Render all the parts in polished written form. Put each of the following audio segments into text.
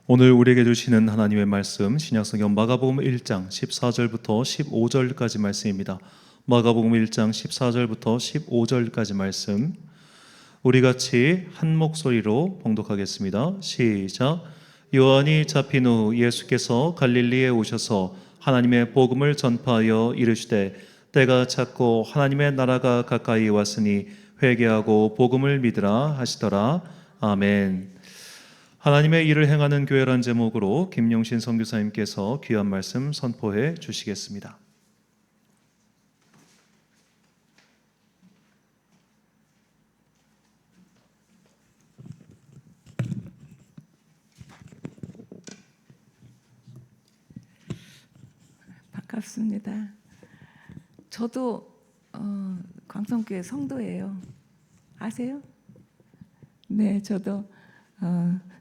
오늘 우리에게 주시는 하나님의 말씀 신약성경 마가복음 1장 14절부터 15절까지 말씀입니다. 마가복음 1장 14절부터 15절까지 말씀 우리 같이 한 목소리로 봉독하겠습니다. 시작. 요한이 잡힌 후 예수께서 갈릴리에 오셔서 하나님의 복음을 전파하여 이르시되 때가 찼고 하나님의 나라가 가까이 왔으니 회개하고 복음을 믿으라 하시더라. 아멘. 하나님의 일을 행하는 교회란 제목으로 김용신 선교사님께서 귀한 말씀 선포해 주시겠습니다. 반갑습니다. 저도 광성교회 성도예요. 아세요? 네, 저도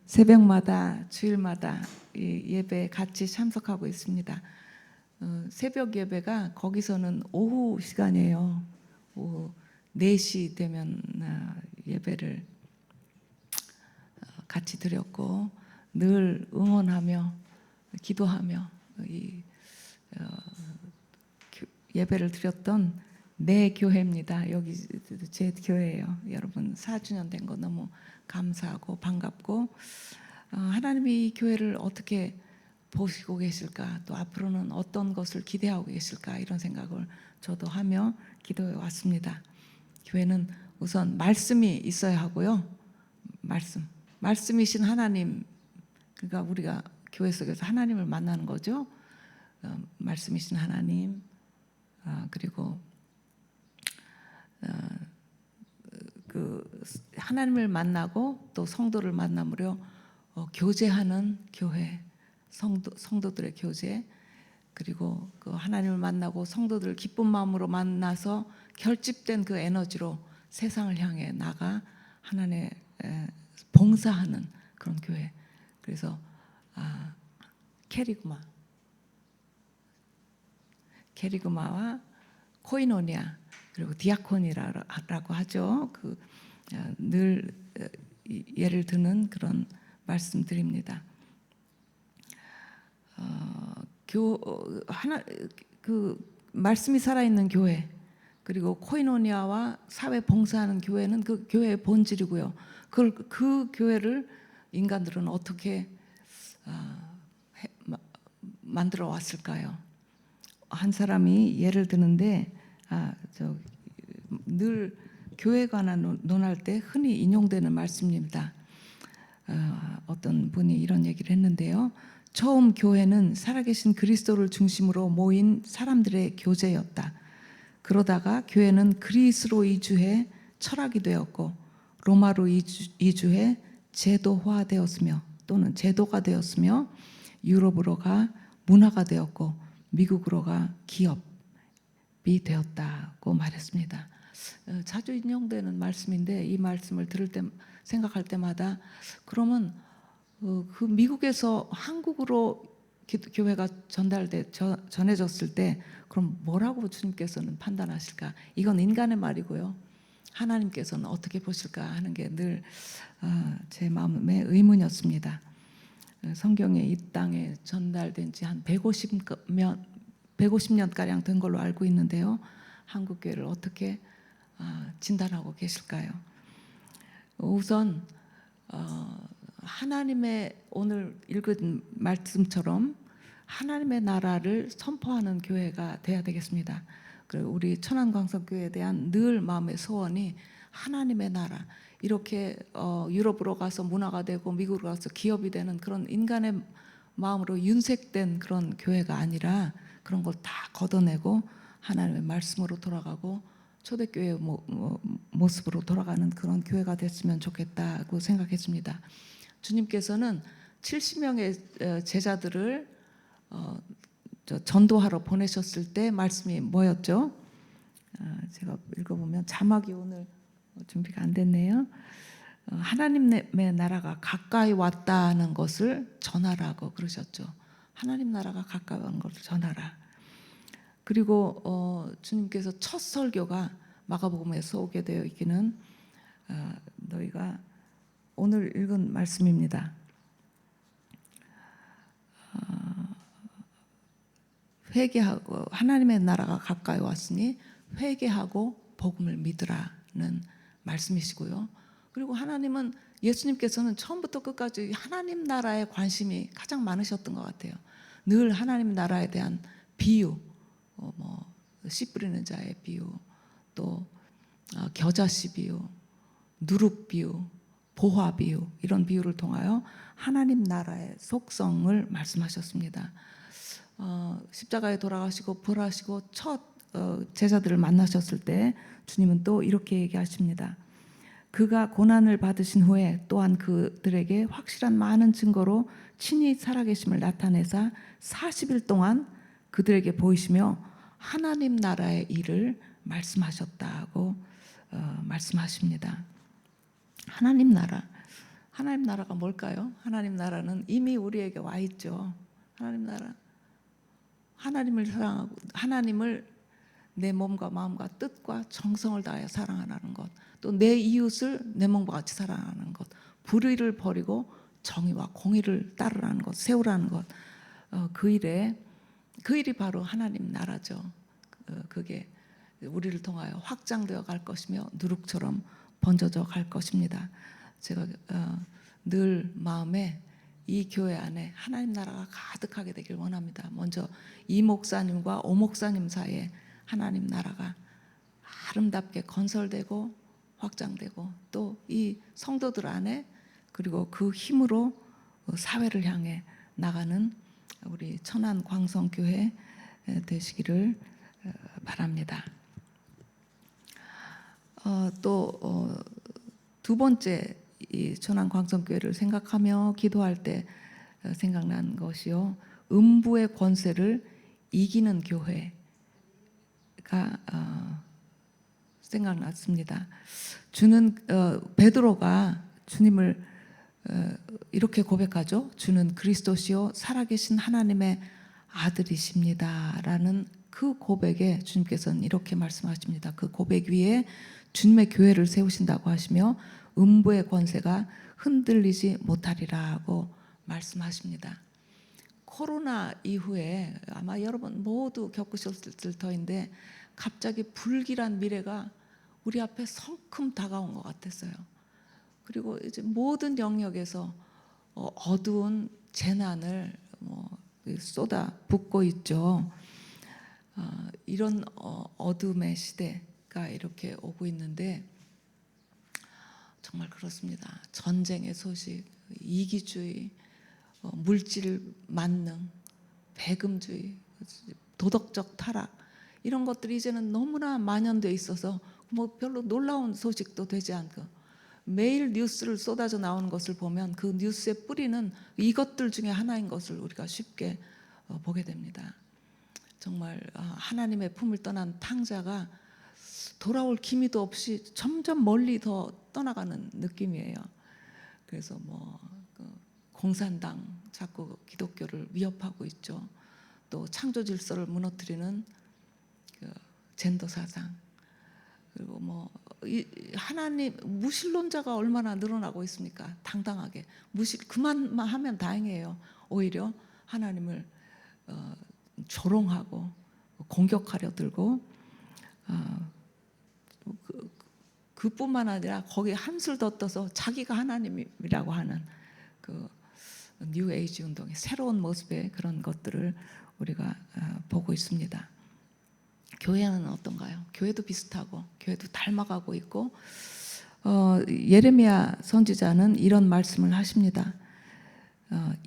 새벽마다 주일마다 이 예배 같이 참석하고 있습니다. 새벽 예배가 거기서는 오후 시간이에요. 오후 4시 되면 예배를 같이 드렸고 늘 응원하며 기도하며 이 예배를 드렸던 내 교회입니다. 여기 제 교회예요. 여러분 4주년 된 거 너무 감사하고 반갑고 하나님이 이 교회를 어떻게 보시고 계실까, 또 앞으로는 어떤 것을 기대하고 계실까, 이런 생각을 저도 하며 기도해 왔습니다. 교회는 우선 말씀이 있어야 하고요. 말씀이신 하나님, 그러니까 우리가 교회 속에서 하나님을 만나는 거죠. 말씀이신 하나님, 그리고 그 하나님을 만나고 또 성도를 만남으로 교제하는 교회, 성도들의 교제, 그리고 그 하나님을 만나고 성도들을 기쁜 마음으로 만나서 결집된 그 에너지로 세상을 향해 나가 하나님의 봉사하는 그런 교회. 그래서 케리그마와 코이노니아, 그리고 디아코니라고 하죠. 늘 예를 드는 그런 말씀드립니다. 말씀이 살아있는 교회, 그리고 코이노니아와 사회 봉사하는 교회는 그 교회의 본질이고요. 그 교회를 인간들은 어떻게 만들어 왔을까요? 한 사람이 예를 드는데 늘 교회에 관한 논할 때 흔히 인용되는 말씀입니다. 어떤 분이 이런 얘기를 했는데요. 처음 교회는 살아계신 그리스도를 중심으로 모인 사람들의 교제였다. 그러다가 교회는 그리스로 이주해 철학이 되었고 로마로 이주해 제도화되었으며 또는 제도가 되었으며 유럽으로가 문화가 되었고 미국으로가 기업이 되었다고 말했습니다. 자주 인용되는 말씀인데 이 말씀을 들을 때 생각할 때마다 그러면 그 미국에서 한국으로 교회가 전해졌을 때 그럼 뭐라고 주님께서는 판단하실까? 이건 인간의 말이고요. 하나님께서는 어떻게 보실까 하는 게 늘 제 마음의 의문이었습니다. 성경에 이 땅에 전달된 지 한 150년가량 된 걸로 알고 있는데요. 한국 교회를 어떻게 진단하고 계실까요? 우선 하나님의 오늘 읽은 말씀처럼 하나님의 나라를 선포하는 교회가 돼야 되겠습니다. 그리고 우리 천안광성교회에 대한 늘 마음의 소원이 하나님의 나라, 이렇게 유럽으로 가서 문화가 되고 미국으로 가서 기업이 되는 그런 인간의 마음으로 윤색된 그런 교회가 아니라 그런 걸 다 걷어내고 하나님의 말씀으로 돌아가고 초대교회의 모습으로 돌아가는 그런 교회가 됐으면 좋겠다고 생각했습니다. 주님께서는 70명의 제자들을 전도하러 보내셨을 때 말씀이 뭐였죠? 제가 읽어보면 자막이 오늘 준비가 안 됐네요. 하나님의 나라가 가까이 왔다는 것을 전하라고 그러셨죠. 하나님 나라가 가까이 온 것을 전하라. 그리고 주님께서 첫 설교가 마가복음에 소개되어 있기는 너희가 오늘 읽은 말씀입니다. 회개하고 하나님의 나라가 가까이 왔으니 회개하고 복음을 믿으라는 말씀이시고요. 그리고 하나님은 예수님께서는 처음부터 끝까지 하나님 나라에 관심이 가장 많으셨던 것 같아요. 늘 하나님 나라에 대한 비유, 씨 뿌리는 자의 비유, 또 겨자씨 비유, 누룩 비유, 보화 비유, 이런 비유를 통하여 하나님 나라의 속성을 말씀하셨습니다. 십자가에 돌아가시고 부활하시고 첫 제자들을 만나셨을 때 주님은 또 이렇게 얘기하십니다. 그가 고난을 받으신 후에 또한 그들에게 확실한 많은 증거로 친히 살아계심을 나타내사 40일 동안 그들에게 보이시며 하나님 나라의 일을 말씀하셨다고 말씀하십니다. 하나님 나라가 뭘까요? 하나님 나라는 이미 우리에게 와 있죠. 하나님 나라, 하나님을 사랑하고 하나님을 내 몸과 마음과 뜻과 정성을 다하여 사랑하라는 것, 또 내 이웃을 내 몸과 같이 사랑하는 것, 불의를 버리고 정의와 공의를 따르라는 것, 세우라는 것, 그 일이 바로 하나님 나라죠. 그게 우리를 통하여 확장되어 갈 것이며 누룩처럼 번져져 갈 것입니다. 제가 늘 마음에 이 교회 안에 하나님 나라가 가득하게 되길 원합니다. 먼저 이 목사님과 오 목사님 사이에 하나님 나라가 아름답게 건설되고 확장되고 또 이 성도들 안에 그리고 그 힘으로 사회를 향해 나가는 우리 천안 광성교회 되시기를 바랍니다. 또 두 번째 이 천안 광성교회를 생각하며 기도할 때 생각난 것이요, 음부의 권세를 이기는 교회가 생각났습니다. 주는 베드로가 주님을 이렇게 고백하죠. 주는 그리스도시요 살아계신 하나님의 아들이십니다라는 그 고백에 주님께서는 이렇게 말씀하십니다. 그 고백 위에 주님의 교회를 세우신다고 하시며 음부의 권세가 흔들리지 못하리라고 말씀하십니다. 코로나 이후에 아마 여러분 모두 겪으셨을 터인데 갑자기 불길한 미래가 우리 앞에 성큼 다가온 것 같았어요. 그리고 이제 모든 영역에서 어두운 재난을 쏟아 붓고 있죠. 이런 어둠의 시대가 이렇게 오고 있는데 정말 그렇습니다. 전쟁의 소식, 이기주의, 물질 만능, 배금주의, 도덕적 타락, 이런 것들이 이제는 너무나 만연돼 있어서 별로 놀라운 소식도 되지 않고 매일 뉴스를 쏟아져 나오는 것을 보면 그 뉴스의 뿌리는 이것들 중에 하나인 것을 우리가 쉽게 보게 됩니다. 정말 하나님의 품을 떠난 탕자가 돌아올 기미도 없이 점점 멀리 더 떠나가는 느낌이에요. 그래서 공산당 자꾸 기독교를 위협하고 있죠. 또 창조 질서를 무너뜨리는 젠더 사상, 그리고 하나님 무신론자가 얼마나 늘어나고 있습니까? 당당하게 그만만 하면 다행이에요. 오히려 하나님을 조롱하고 공격하려 들고 그뿐만 아니라 거기에 한술 더 떠서 자기가 하나님이라고 하는 그 뉴 에이지 운동의 새로운 모습의 그런 것들을 우리가 보고 있습니다. 교회는 어떤가요? 교회도 비슷하고 교회도 닮아가고 있고 예레미야 선지자는 이런 말씀을 하십니다.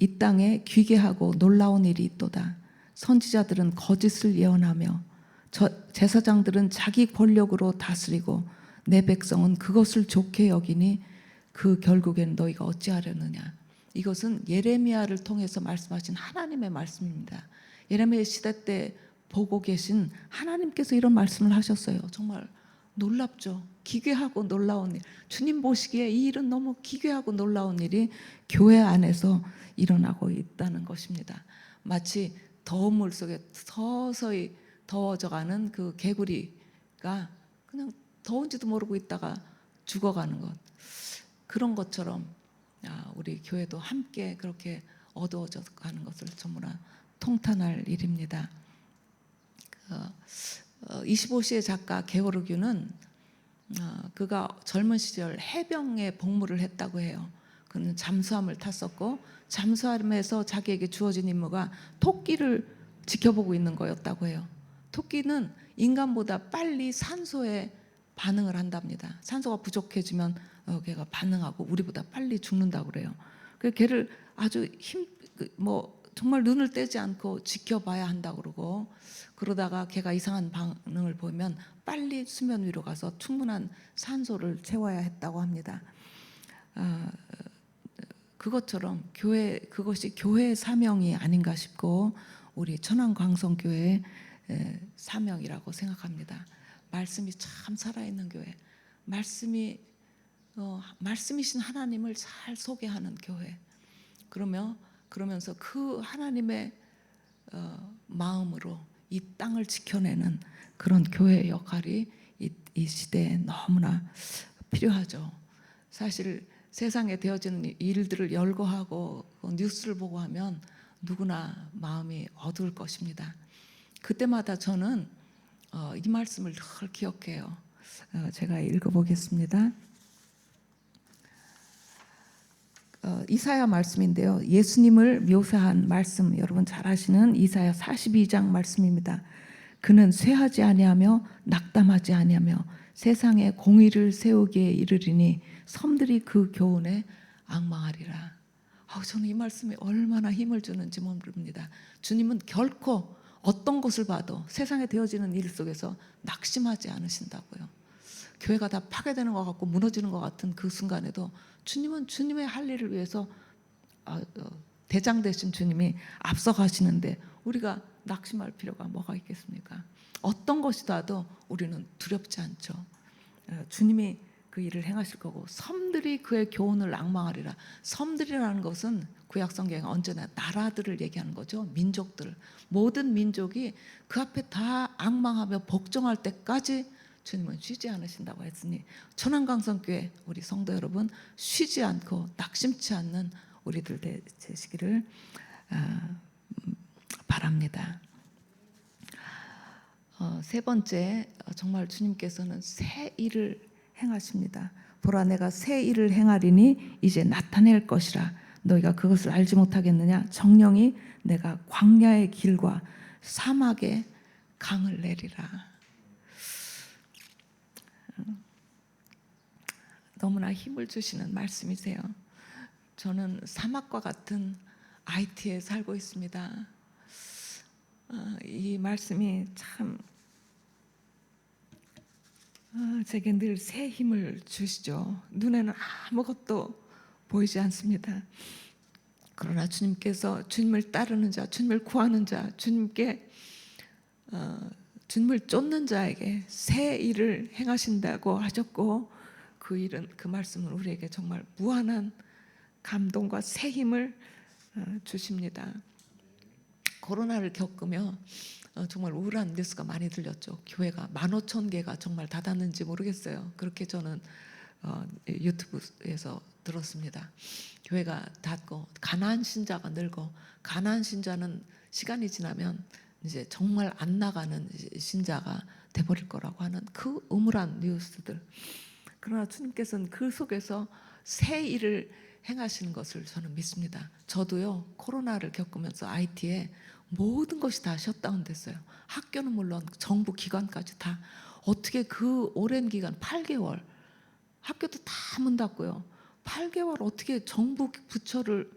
이 땅에 귀괴하고 놀라운 일이 있도다. 선지자들은 거짓을 예언하며 제사장들은 자기 권력으로 다스리고 내 백성은 그것을 좋게 여기니 그 결국엔 너희가 어찌하려느냐. 이것은 예레미야를 통해서 말씀하신 하나님의 말씀입니다. 예레미야 시대 때 보고 계신 하나님께서 이런 말씀을 하셨어요. 정말 놀랍죠. 기괴하고 놀라운 일. 주님 보시기에 이 일은 너무 기괴하고 놀라운 일이 교회 안에서 일어나고 있다는 것입니다. 마치 더운 물 속에 서서히 더워져가는 그 개구리가 그냥 더운지도 모르고 있다가 죽어가는 것, 그런 것처럼 우리 교회도 함께 그렇게 어두워져 가는 것을 전부나 통탄할 일입니다. 25세의 작가 게오르규는 그가 젊은 시절 해병에 복무를 했다고 해요. 그는 잠수함을 탔었고 잠수함에서 자기에게 주어진 임무가 토끼를 지켜보고 있는 거였다고 해요. 토끼는 인간보다 빨리 산소에 반응을 한답니다. 산소가 부족해지면 걔가 반응하고 우리보다 빨리 죽는다고 그래요. 그래서 걔를 아주 정말 눈을 떼지 않고 지켜봐야 한다고 그러고, 그러다가 걔가 이상한 반응을 보이면 빨리 수면 위로 가서 충분한 산소를 채워야 했다고 합니다. 그것처럼 그것이 교회의 사명이 아닌가 싶고 우리 천안광성교회의 사명이라고 생각합니다. 말씀이 참 살아있는 교회, 말씀이신 하나님을 잘 소개하는 교회. 그러면서 그 하나님의 마음으로 이 땅을 지켜내는 그런 교회의 역할이 이 시대에 너무나 필요하죠. 사실 세상에 되어지는 일들을 열거하고 뉴스를 보고 하면 누구나 마음이 어두울 것입니다. 그때마다 저는 이 말씀을 늘 기억해요. 제가 읽어보겠습니다. 이사야 말씀인데요. 예수님을 묘사한 말씀, 여러분 잘 아시는 이사야 42장 말씀입니다. 그는 쇠하지 아니하며 낙담하지 아니하며 세상에 공의를 세우기에 이르리니 섬들이 그 교훈에 앙망하리라. 저는 이 말씀이 얼마나 힘을 주는지 모릅니다. 주님은 결코 어떤 것을 봐도 세상에 되어지는 일 속에서 낙심하지 않으신다고요. 교회가 다 파괴되는 것 같고 무너지는 것 같은 그 순간에도 주님은 주님의 할 일을 위해서 대장 되신 주님이 앞서가시는데 우리가 낙심할 필요가 뭐가 있겠습니까? 어떤 것이 놔도 우리는 두렵지 않죠. 주님이 그 일을 행하실 거고 섬들이 그의 교훈을 앙망하리라. 섬들이라는 것은 구약 성경에 언제나 나라들을 얘기하는 거죠. 민족들, 모든 민족이 그 앞에 다 앙망하며 복종할 때까지 주님은 쉬지 않으신다고 했으니 천안광성교회 우리 성도 여러분 쉬지 않고 낙심치 않는 우리들 되시기를 바랍니다. 세 번째, 정말 주님께서는 새 일을 행하십니다. 보라 내가 새 일을 행하리니 이제 나타낼 것이라 너희가 그것을 알지 못하겠느냐. 정령이 내가 광야의 길과 사막에 강을 내리라. 너무나 힘을 주시는 말씀이세요. 저는 사막과 같은 IT에 살고 있습니다. 이 말씀이 참 제게 늘 새 힘을 주시죠. 눈에는 아무것도 보이지 않습니다. 그러나 주님께서 주님을 따르는 자, 주님을 구하는 자, 주님을 쫓는 자에게 새 일을 행하신다고 하셨고 그 말씀은 우리에게 정말 무한한 감동과 새 힘을 주십니다. 코로나를 겪으며 정말 우울한 뉴스가 많이 들렸죠. 교회가 15,000개가 정말 닫았는지 모르겠어요. 그렇게 저는 유튜브에서 들었습니다. 교회가 닫고 가난한 신자가 늘고, 가난한 신자는 시간이 지나면 이제 정말 안 나가는 신자가 돼버릴 거라고 하는 그 음울한 뉴스들. 그러나 주님께서는 그 속에서 새 일을 행하시는 것을 저는 믿습니다. 저도요 코로나를 겪으면서 IT에 모든 것이 다 셧다운 됐어요. 학교는 물론 정부 기관까지 다. 어떻게 그 오랜 기간 8개월 학교도 다 문 닫고요. 8개월 어떻게 정부 부처를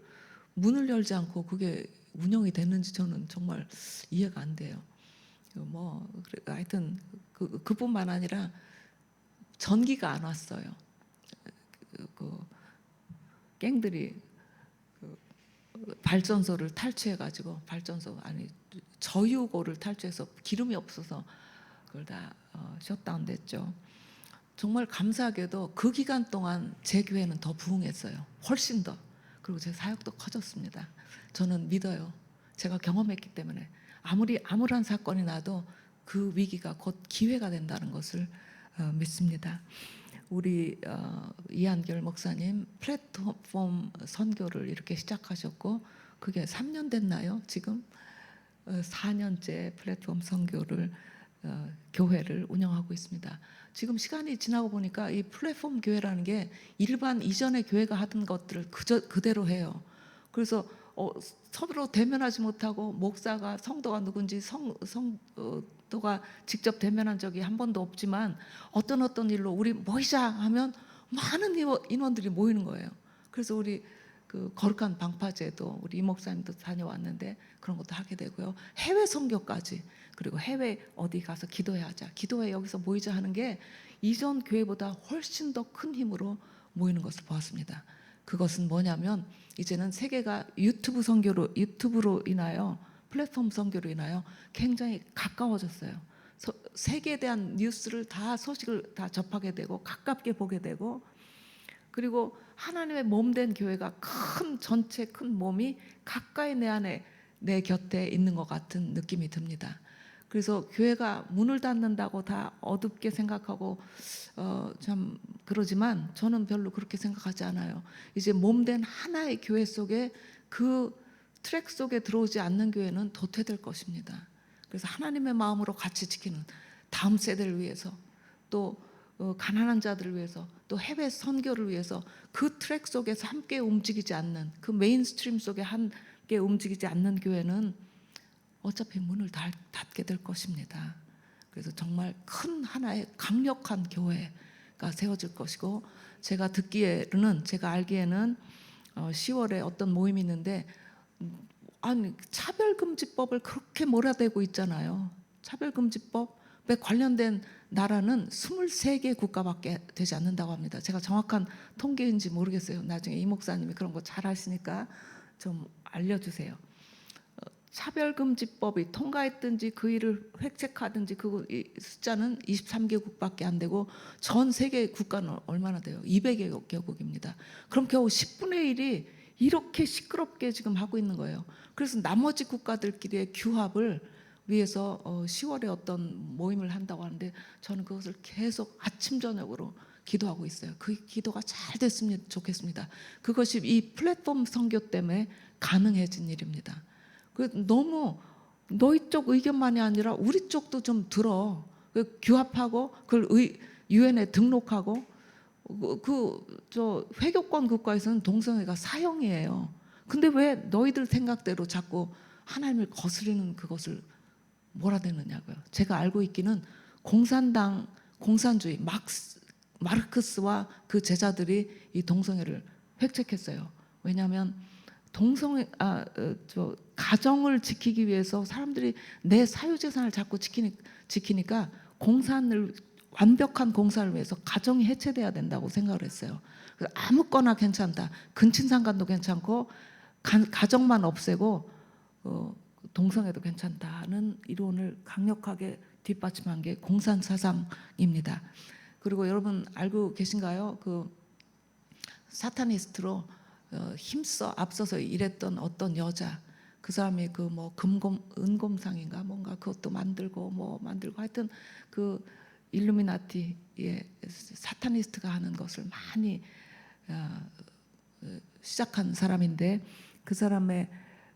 문을 열지 않고 그게 운영이 됐는지 저는 정말 이해가 안 돼요. 하여튼 그뿐만 아니라 전기가 안 왔어요. 갱들이 발전소를 탈취해가지고 저유고를 탈취해서 기름이 없어서 그걸 다 셧다운 됐죠. 정말 감사하게도 그 기간 동안 제 교회는 더 부흥했어요. 훨씬 더. 그리고 제 사역도 커졌습니다. 저는 믿어요. 제가 경험했기 때문에 아무런 사건이 나도 그 위기가 곧 기회가 된다는 것을 믿습니다. 우리 이한결 목사님 플랫폼 선교를 이렇게 시작하셨고 그게 3년 됐나요? 지금 4년째 플랫폼 선교를 교회를 운영하고 있습니다. 지금 시간이 지나고 보니까 이 플랫폼 교회라는 게 일반 이전의 교회가 하던 것들을 그대로 해요. 그래서 서로 대면하지 못하고 목사가 성도가 누군지 성도가 직접 대면한 적이 한 번도 없지만 어떤 일로 우리 모이자 하면 많은 인원들이 모이는 거예요. 그래서 우리 그 거룩한 방파제도 우리 이 목사님도 다녀왔는데 그런 것도 하게 되고요. 해외 선교까지, 그리고 해외 어디 가서 기도해 하자, 기도회 여기서 모이자 하는 게 이전 교회보다 훨씬 더 큰 힘으로 모이는 것을 보았습니다. 그것은 뭐냐면 이제는 세계가 유튜브로 인하여 플랫폼 선교로 인하여 굉장히 가까워졌어요. 세계에 대한 뉴스를 소식을 다 접하게 되고 가깝게 보게 되고, 그리고 하나님의 몸된 교회가 전체 큰 몸이 가까이 내 곁에 있는 것 같은 느낌이 듭니다. 그래서 교회가 문을 닫는다고 다 어둡게 생각하고 참 그러지만 저는 별로 그렇게 생각하지 않아요. 이제 몸된 하나의 교회 속에 그 트랙 속에 들어오지 않는 교회는 도태될 것입니다. 그래서 하나님의 마음으로 같이 지키는 다음 세대를 위해서, 또 가난한 자들을 위해서, 또 해외 선교를 위해서 그 트랙 속에서 함께 움직이지 않는, 그 메인스트림 속에 함께 움직이지 않는 교회는 어차피 문을 닫게 될 것입니다. 그래서 정말 큰 하나의 강력한 교회가 세워질 것이고, 제가 알기에는 10월에 어떤 모임이 있는데, 아니 차별금지법을 그렇게 몰아대고 있잖아요. 차별금지법에 관련된 나라는 23개 국가밖에 되지 않는다고 합니다. 제가 정확한 통계인지 모르겠어요. 나중에 이 목사님이 그런 거 잘 아시니까 좀 알려주세요. 차별금지법이 통과했든지 그 일을 획책하든지 그 숫자는 23개국밖에 안 되고 전 세계 국가는 얼마나 돼요? 200개국입니다. 그럼 겨우 10분의 1이 이렇게 시끄럽게 지금 하고 있는 거예요. 그래서 나머지 국가들끼리의 규합을 위해서 10월에 어떤 모임을 한다고 하는데 저는 그것을 계속 아침 저녁으로 기도하고 있어요. 그 기도가 잘 됐으면 좋겠습니다. 그것이 이 플랫폼 선교 때문에 가능해진 일입니다. 너무 너희 쪽 의견만이 아니라 우리 쪽도 좀 들어. 규합하고 그걸 유엔에 등록하고, 저 회교권 국가에서는 동성애가 사형이에요. 근데 왜 너희들 생각대로 자꾸 하나님을 거스르는 그것을 몰아대느냐고요. 제가 알고 있기는 공산주의 마르크스와 그 제자들이 이 동성애를 획책했어요. 왜냐하면 가정을 지키기 위해서 사람들이 내 사유재산을 자꾸 지키니까 완벽한 공산을 위해서 가정이 해체돼야 된다고 생각을 했어요. 그래서 아무거나 괜찮다. 근친상간도 괜찮고 가정만 없애고 동성애도 괜찮다는 이론을 강력하게 뒷받침한 게 공산 사상입니다. 그리고 여러분 알고 계신가요? 그 사타니스트로 힘써 앞서서 일했던 어떤 여자, 그 사람이 그 뭐 은곰상인가 뭔가 그것도 만들고 하여튼 그 일루미나티의 사타니스트가 하는 것을 많이 시작한 사람인데, 그 사람의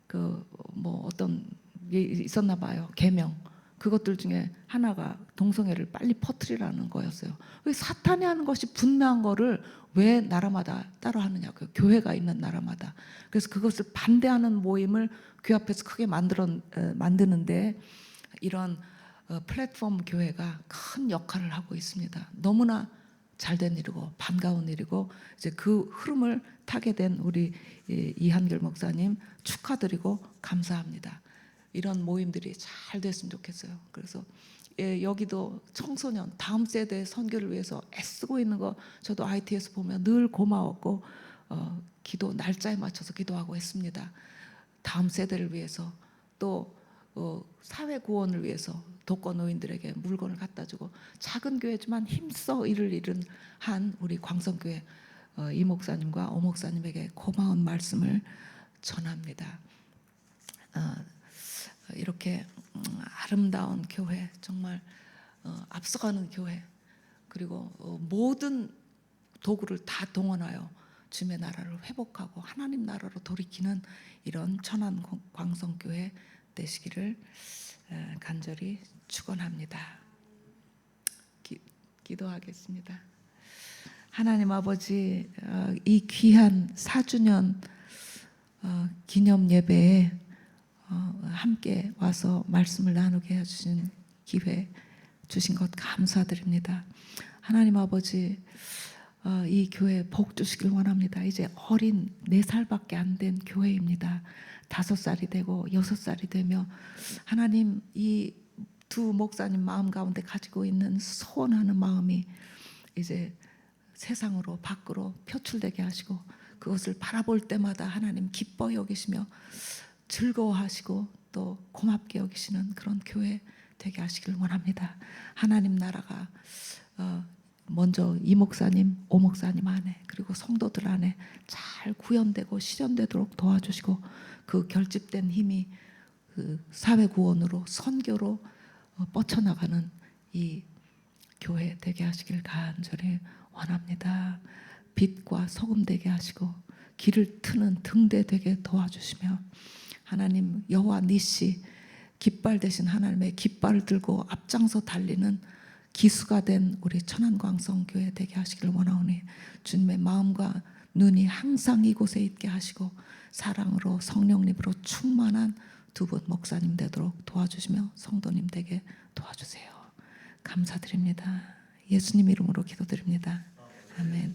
그 뭐 어떤 게 있었나 봐요. 계명. 그것들 중에 하나가 동성애를 빨리 퍼뜨리라는 거였어요. 사탄이 하는 것이 분명한 거를 왜 나라마다 따로 하느냐고요. 교회가 있는 나라마다. 그래서 그것을 반대하는 모임을 규합해서 크게 만드는데 이런 플랫폼 교회가 큰 역할을 하고 있습니다. 너무나 잘된 일이고 반가운 일이고, 이제 그 흐름을 타게 된 우리 이한결 목사님 축하드리고 감사합니다. 이런 모임들이 잘 됐으면 좋겠어요. 그래서 여기도 청소년 다음 세대 선교를 위해서 애쓰고 있는 거 저도 IT에서 보면 늘 고마웠고 기도 날짜에 맞춰서 기도하고 했습니다. 다음 세대를 위해서, 또 사회 구원을 위해서 독거노인들에게 물건을 갖다 주고, 작은 교회지만 힘써 일을 이룬 한 우리 광성교회 이 목사님과 오 목사님에게 고마운 말씀을 전합니다. 이렇게 아름다운 교회, 정말 앞서가는 교회, 그리고 모든 도구를 다 동원하여 주님의 나라를 회복하고 하나님 나라로 돌이키는 이런 천안 광성교회 되시기를 간절히 축원합니다. 기도하겠습니다. 하나님 아버지, 이 귀한 4주년 기념 예배에 함께 와서 말씀을 나누게 해주신 기회 주신 것 감사드립니다. 하나님 아버지, 이 교회 복 주시길 원합니다. 이제 어린 4살밖에 안 된 교회입니다. 5살이 되고 6살이 되며 하나님, 이 두 목사님 마음 가운데 가지고 있는 소원하는 마음이 이제 세상으로 밖으로 표출되게 하시고 그것을 바라볼 때마다 하나님 기뻐 여기시며 즐거워하시고 또 고맙게 여기시는 그런 교회 되게 하시길 원합니다. 하나님 나라가 먼저 이 목사님, 오 목사님 안에 그리고 성도들 안에 잘 구현되고 실현되도록 도와주시고 그 결집된 힘이 그 사회 구원으로 선교로 뻗쳐나가는 이 교회 되게 하시길 간절히 원합니다. 빛과 소금 되게 하시고 길을 트는 등대 되게 도와주시며 하나님 여호와 니시 깃발 대신 하나님의 깃발을 들고 앞장서 달리는 기수가 된 우리 천안광성교회 되게 하시길 원하오니 주님의 마음과 눈이 항상 이곳에 있게 하시고 사랑으로 성령님으로 충만한 두 분 목사님 되도록 도와주시며 성도님 되게 도와주세요. 감사드립니다. 예수님 이름으로 기도드립니다. 아멘.